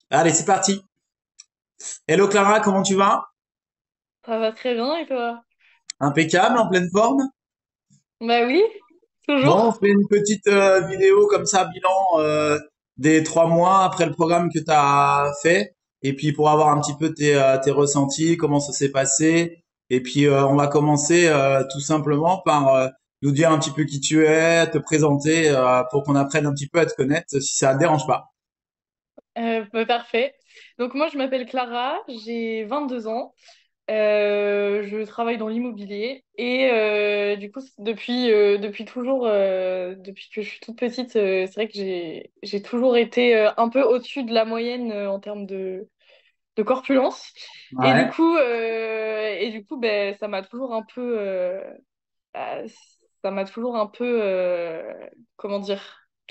Allez, c'est parti. Hello Clara, comment tu vas? Ça va très bien et toi? Impeccable, en pleine forme. Bah oui, Bon, on toujours. fait une petite vidéo comme ça, bilan des 3 mois après le programme que tu as fait. Et puis pour avoir un petit peu tes ressentis, comment ça s'est passé. Et puis on va commencer tout simplement par nous dire un petit peu qui tu es, te présenter pour qu'on apprenne un petit peu à te connaître, si ça ne dérange pas. Bah, parfait. Donc moi je m'appelle Clara, j'ai 22 ans. Je travaille dans l'immobilier et du coup depuis toujours, depuis que je suis toute petite, c'est vrai que j'ai toujours été un peu au-dessus de la moyenne en termes de corpulence. Ouais. Et du coup ben, euh, ça m'a toujours un peu, comment dire,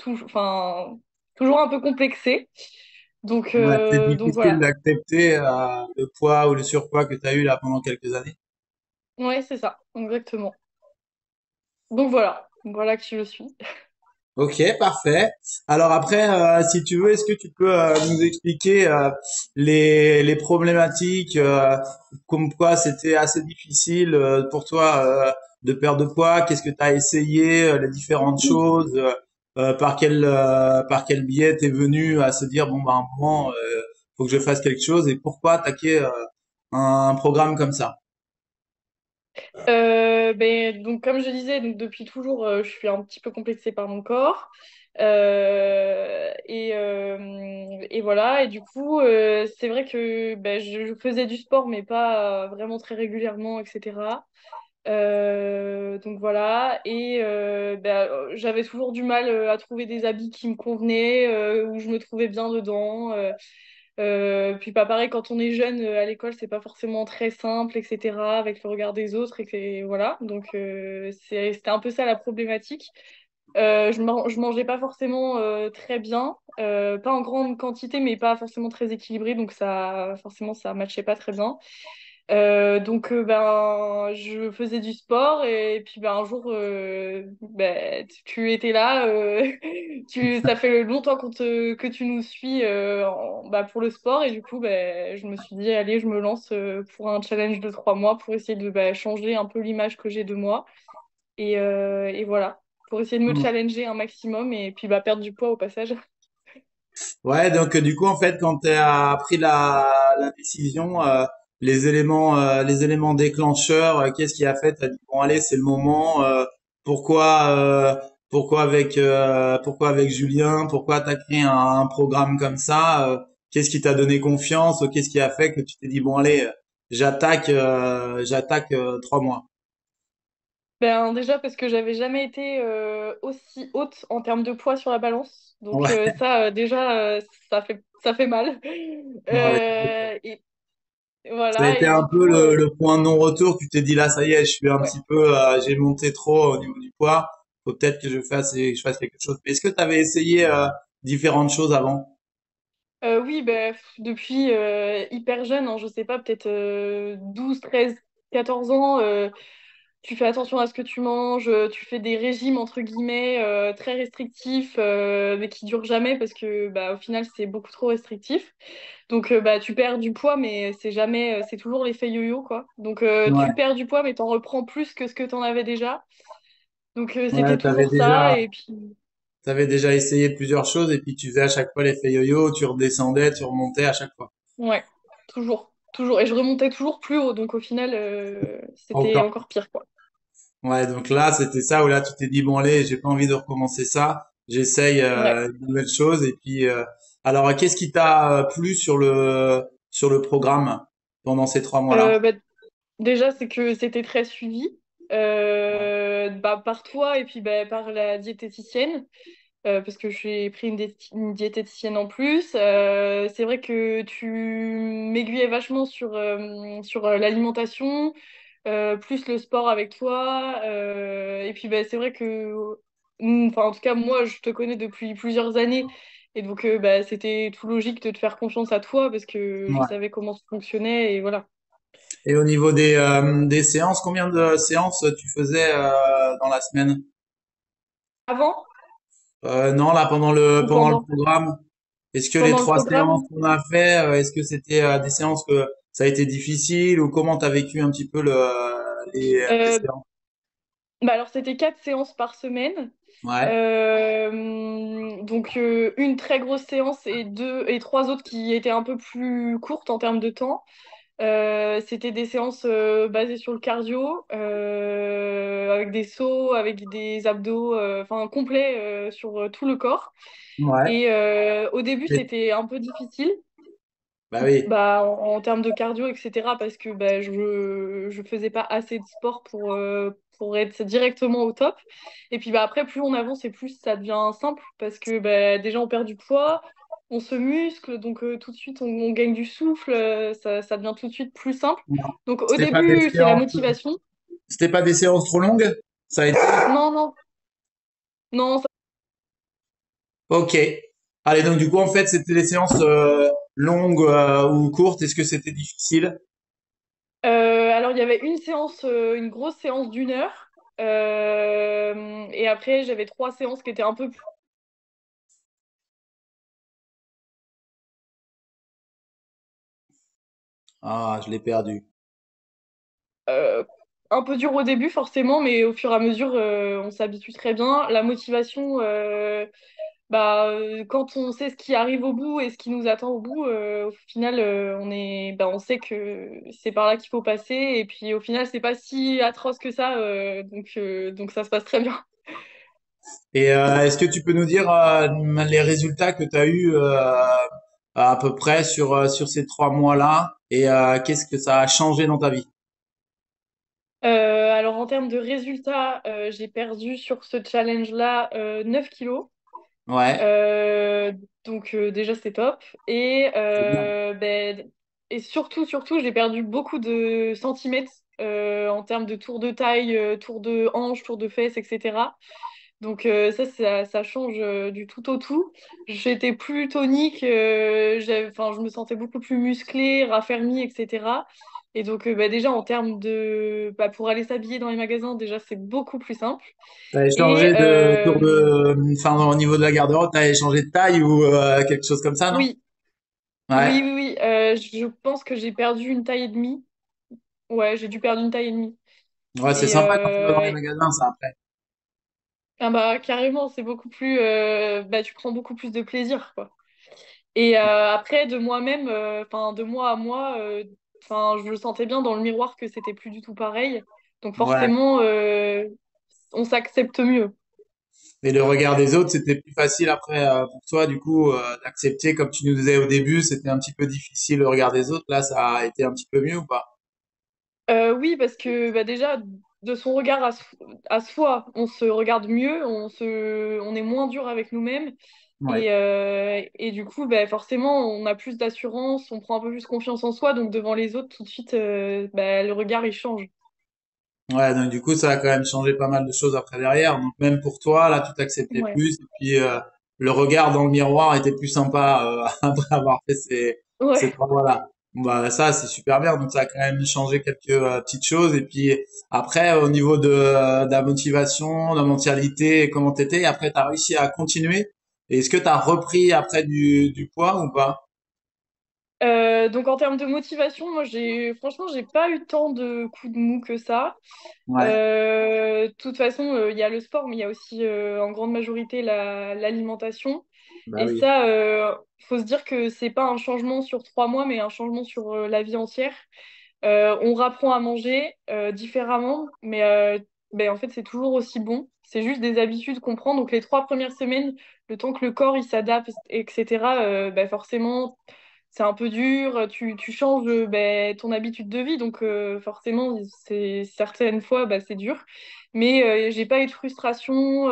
enfin, toujours un peu complexée. Ouais, c'est Donc difficile voilà. d'accepter le poids ou le surpoids que tu as eu là pendant quelques années. Ouais, c'est ça, exactement. Donc voilà, voilà qui je suis. Ok, parfait. Alors après, si tu veux, est-ce que tu peux nous expliquer les problématiques, comme quoi c'était assez difficile pour toi de perdre de poids, qu'est-ce que tu as essayé, les différentes choses, par quel biais t'es venu à se dire bon bah à un moment faut que je fasse quelque chose et pourquoi attaquer un programme comme ça? Ben, donc comme je disais, donc depuis toujours, je suis un petit peu complexée par mon corps. Et voilà, et du coup, c'est vrai que ben, je faisais du sport, mais pas vraiment très régulièrement, etc. Donc voilà, et ben, j'avais toujours du mal à trouver des habits qui me convenaient, où je me trouvais bien dedans. Puis pas pareil, quand on est jeune à l'école, c'est pas forcément très simple, etc., avec le regard des autres, voilà. Donc c'était un peu ça la problématique. Je mangeais pas forcément très bien, pas en grande quantité, mais pas forcément très équilibré, donc ça, forcément, ça matchait pas très bien. Ben, je faisais du sport et puis ben, un jour, ben, tu étais là. Ça fait longtemps que tu nous suis bah, pour le sport et du coup, ben, je me suis dit, allez, je me lance pour un challenge de 3 mois pour essayer de bah, changer un peu l'image que j'ai de moi. Et voilà, pour essayer de me challenger un maximum et puis bah, perdre du poids au passage. Ouais, donc du coup, en fait, quand tu as pris la décision, les éléments déclencheurs, qu'est-ce qui a fait? T'as dit bon, allez, c'est le moment. Pourquoi, pourquoi avec Julien? Pourquoi t'as créé un programme comme ça? Qu'est-ce qui t'a donné confiance? Qu'est-ce qui a fait que tu t'es dit bon, allez, j'attaque 3 mois. Ben, déjà parce que j'avais jamais été aussi haute en termes de poids sur la balance. Donc Ouais, ça, déjà, ça fait mal. ouais. Et Ça a voilà, été et un du peu coup, le point de non-retour. Tu t'es dit là, ça y est, je suis un ouais. petit peu, j'ai monté trop au niveau du poids. Faut peut-être que je fasse quelque chose. Est-ce que tu avais essayé différentes choses avant? Oui, ben, depuis hyper jeune, hein, je sais pas, peut-être 12, 13, 14 ans, tu fais attention à ce que tu manges, tu fais des régimes entre guillemets très restrictifs, mais qui durent jamais parce que bah, au final c'est beaucoup trop restrictif. Donc bah, tu perds du poids, mais c'est jamais, c'est toujours l'effet yo-yo quoi. Donc tu Ouais, perds du poids, mais t'en reprends plus que ce que t'en avais déjà. Donc ouais, c'était toujours ça, et puis t'avais déjà essayé plusieurs choses et puis tu faisais à chaque fois l'effet yo-yo, tu redescendais, tu remontais à chaque fois. ouais, toujours, toujours. Et je remontais toujours plus haut, donc au final c'était Encore. encore pire quoi. Ouais, donc là, c'était ça où là, tu t'es dit, bon, allez, j'ai pas envie de recommencer ça. J'essaye Ouais. une nouvelle chose. Et puis, alors, qu'est-ce qui t'a plu sur le programme pendant ces 3 mois-là? Bah, déjà, c'est que c'était très suivi Ouais. bah, par toi et puis bah, par la diététicienne, parce que j'ai pris une diététicienne en plus. C'est vrai que tu m'aiguillais vachement sur l'alimentation, plus le sport avec toi. Et puis bah, c'est vrai que, enfin, en tout cas, moi, je te connais depuis plusieurs années. Et donc, bah, c'était tout logique de te faire confiance à toi parce que je Ouais. savais comment ça fonctionnait et voilà. Et au niveau des séances, combien de séances tu faisais dans la semaine? Avant Non, là, ou pendant le pendant? programme. Est-ce que les pendant le trois séances programme. qu'on a fait, est-ce que c'était des séances que ça a été difficile ou comment t'as vécu un petit peu les Euh, séances? Bah alors, c'était 4 séances par semaine. Ouais, Donc, une très grosse séance et deux et trois autres qui étaient un peu plus courtes en termes de temps. C'était des séances basées sur le cardio, avec des sauts, avec des abdos, enfin complet sur tout le corps. ouais. Et au début, Et- c'était un peu difficile, bah oui. bah, en termes de cardio, etc. Parce que bah, je faisais pas assez de sport pour être directement au top. Et puis bah, après, plus on avance et plus ça devient simple parce que bah, déjà on perd du poids, on se muscle, donc tout de suite on gagne du souffle, ça devient tout de suite plus simple. Non. Donc au C'était pas des début, c'est la séances, motivation. c'était pas des séances trop longues? Ça a été. Non, non, non. Ok. Allez, donc du coup, en fait, c'était des séances longues ou courtes. Est-ce que c'était difficile? Alors il y avait une séance, une grosse séance d'1 heure. Et après, j'avais 3 séances qui étaient Ah, je l'ai perdu. euh, un peu dur au début, forcément, mais au fur et à mesure, on s'habitue très bien. La motivation, bah, quand on sait ce qui arrive au bout et ce qui nous attend au bout, au final, on sait que c'est par là qu'il faut passer. Et puis, au final, c'est pas si atroce que ça, donc ça se passe très bien. Et est-ce que tu peux nous dire les résultats que tu as eus à peu près sur ces 3 mois-là et qu'est-ce que ça a changé dans ta vie? Alors, en termes de résultats, j'ai perdu sur ce challenge-là 9 kilos. Ouais, Euh, donc déjà c'est top. c'est bien. Et surtout, j'ai perdu beaucoup de centimètres en termes de tour de taille, tour de hanche, tour de fesses, etc. Donc ça change du tout au tout. J'étais plus tonique, enfin, je me sentais beaucoup plus musclée, raffermie, etc. Et donc déjà en termes pour aller s'habiller dans les magasins, déjà c'est beaucoup plus simple. T'as Et échangé enfin au niveau de la garde-robe, t'as échangé de taille ou quelque chose comme ça, non? oui, Ouais. oui. Je pense que j'ai perdu une taille et demie. Ouais, j'ai dû perdre une taille et demie. Ouais, c'est Et sympa quand tu vas dans les magasins, ça après. ah bah carrément, c'est beaucoup plus, tu prends beaucoup plus de plaisir, quoi. Et après, de moi-même, enfin de moi à moi, enfin je le sentais bien dans le miroir que c'était plus du tout pareil. Donc Ouais. forcément, on s'accepte mieux. Et le regard des autres, c'était plus facile après pour toi, du coup, d'accepter, comme tu nous disais au début, c'était un petit peu difficile le regard des autres. Là, ça a été un petit peu mieux ou pas? Oui, parce que bah, déjà, de son regard à soi, on se regarde mieux, on est moins dur avec nous-mêmes. Ouais. Et du coup, bah, forcément, on a plus d'assurance, on prend un peu plus confiance en soi. Donc, devant les autres, tout de suite, le regard, il change. Ouais, donc du coup, ça a quand même changé pas mal de choses après derrière. Donc même pour toi, là, tu t'acceptais Ouais. plus. Et puis le regard dans le miroir était plus sympa après avoir fait ces Ouais. 3 mois-là. Bon, bah ça, c'est super bien. Donc ça a quand même changé quelques petites choses. Et puis après, au niveau de la motivation, de la mentalité, comment t'étais, et après, t'as réussi à continuer. Et est-ce que t'as repris après du poids ou pas? Donc, en termes de motivation, moi, franchement, j'ai pas eu tant de coups de mou que ça. Ouais, De toute façon, il y a le sport, mais il y a aussi en grande majorité l'alimentation. bah Et oui. ça, faut se dire que c'est pas un changement sur 3 mois, mais un changement sur la vie entière. On rapprend à manger différemment, mais en fait, c'est toujours aussi bon. C'est juste des habitudes qu'on prend. Donc, les 3 premières semaines, le temps que le corps il s'adapte, etc., forcément, c'est un peu dur. Tu changes ton habitude de vie. Donc, forcément, certaines fois, c'est dur. Mais j'ai pas eu de frustration.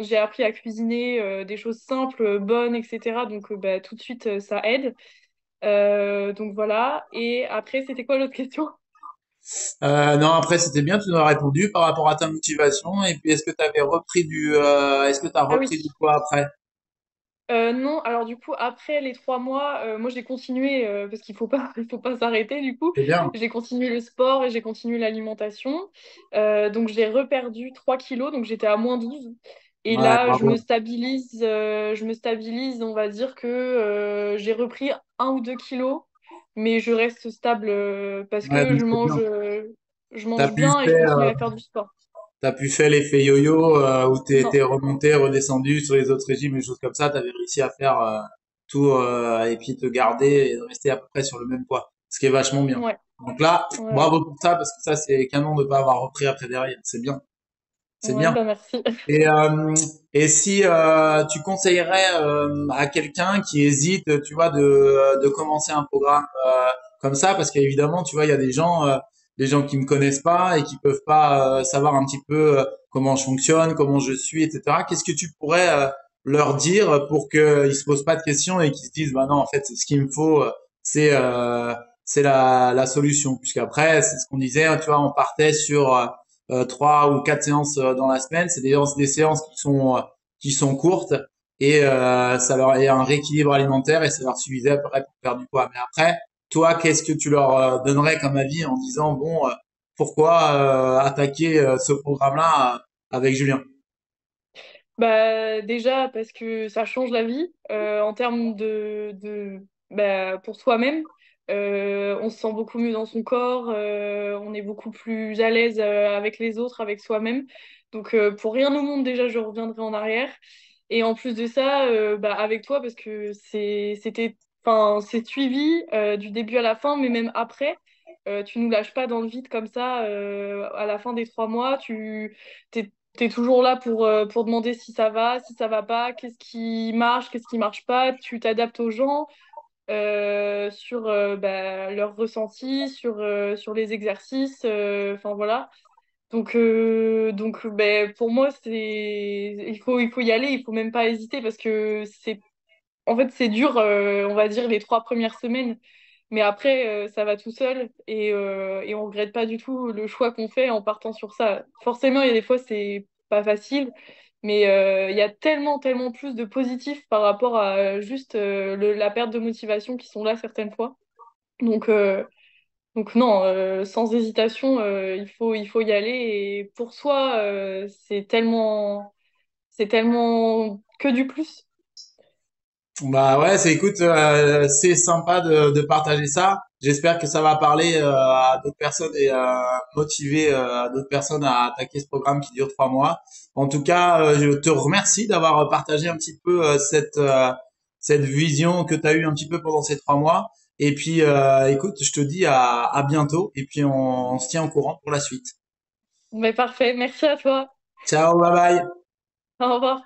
J'ai appris à cuisiner des choses simples, bonnes, etc. Donc, tout de suite, ça aide. Donc voilà. Et après, c'était quoi l'autre question? Non, après c'était bien, tu nous as répondu par rapport à ta motivation. Et puis est-ce que tu as Ah repris du oui. poids après? Non, alors du coup, après les 3 mois, moi j'ai continué parce qu'il faut pas, il faut pas s'arrêter du coup. C'est bien. J'ai continué le sport et j'ai continué l'alimentation. Donc j'ai reperdu 3 kilos, donc j'étais à -12. Et Ouais, là, bravo. je me stabilise, on va dire que j'ai repris 1 ou 2 kilos, mais je reste stable parce Ouais, que donc c'est bien. je T'as mange pu bien et je faire, continue à faire du sport. t'as pu faire l'effet yo-yo où Non, t'es remonté, redescendu sur les autres régimes et choses comme ça. T'avais réussi à faire tout et puis te garder et de rester à peu près sur le même poids, ce qui est vachement bien. ouais, Donc là, ouais, ouais. bravo pour ça parce que ça c'est canon de pas avoir repris après derrière. C'est bien, c'est Ouais, bien. bah merci. Et, et si tu conseillerais à quelqu'un qui hésite, tu vois, de commencer un programme comme ça, parce qu'évidemment, tu vois, il y a des gens qui me connaissent pas et qui peuvent pas savoir un petit peu comment je fonctionne, comment je suis, etc. Qu'est-ce que tu pourrais leur dire pour qu'ils se posent pas de questions et qu'ils se disent, bah non, en fait, c'est ce qu'il me faut, c'est c'est la solution. Puisqu'après, c'est ce qu'on disait, tu vois, on partait sur 3 ou 4 séances dans la semaine. C'est des séances qui sont courtes et ça leur est un rééquilibre alimentaire et ça leur suffisait à peu près pour perdre du poids. Mais après, toi, qu'est-ce que tu leur donnerais comme avis en disant bon, pourquoi attaquer ce programme-là avec Julien? Bah, déjà parce que ça change la vie en termes bah, pour soi-même. On se sent beaucoup mieux dans son corps, on est beaucoup plus à l'aise avec les autres, avec soi-même. Donc pour rien au monde déjà je reviendrai en arrière. Et en plus de ça, bah, avec toi parce que enfin, c'est suivi du début à la fin, mais même après. Tu nous lâches pas dans le vide comme ça à la fin des 3 mois. T'es toujours là pour demander si ça va, si ça va pas, qu'est-ce qui marche pas. Tu t'adaptes aux gens sur bah, leurs ressentis, sur les exercices. Enfin voilà. Donc ben, pour moi, il faut y aller, il faut même pas hésiter parce que en fait, c'est dur, on va dire, les 3 premières semaines. Mais après, ça va tout seul et on regrette pas du tout le choix qu'on fait en partant sur ça. Forcément, il y a des fois, c'est pas facile, mais il y a tellement, tellement plus de positifs par rapport à juste la perte de motivation qui sont là certaines fois. Donc, euh, donc non, sans hésitation, il faut y aller. Et pour soi, c'est tellement que du plus. Bah ouais, écoute, c'est sympa de partager ça. J'espère que ça va parler à d'autres personnes et motiver d'autres personnes à attaquer ce programme qui dure 3 mois. En tout cas, je te remercie d'avoir partagé un petit peu cette vision que tu as eue un petit peu pendant ces 3 mois. Et puis, écoute, je te dis à bientôt et puis on se tient au courant pour la suite. Mais parfait, merci à toi. Ciao, bye bye. Au revoir.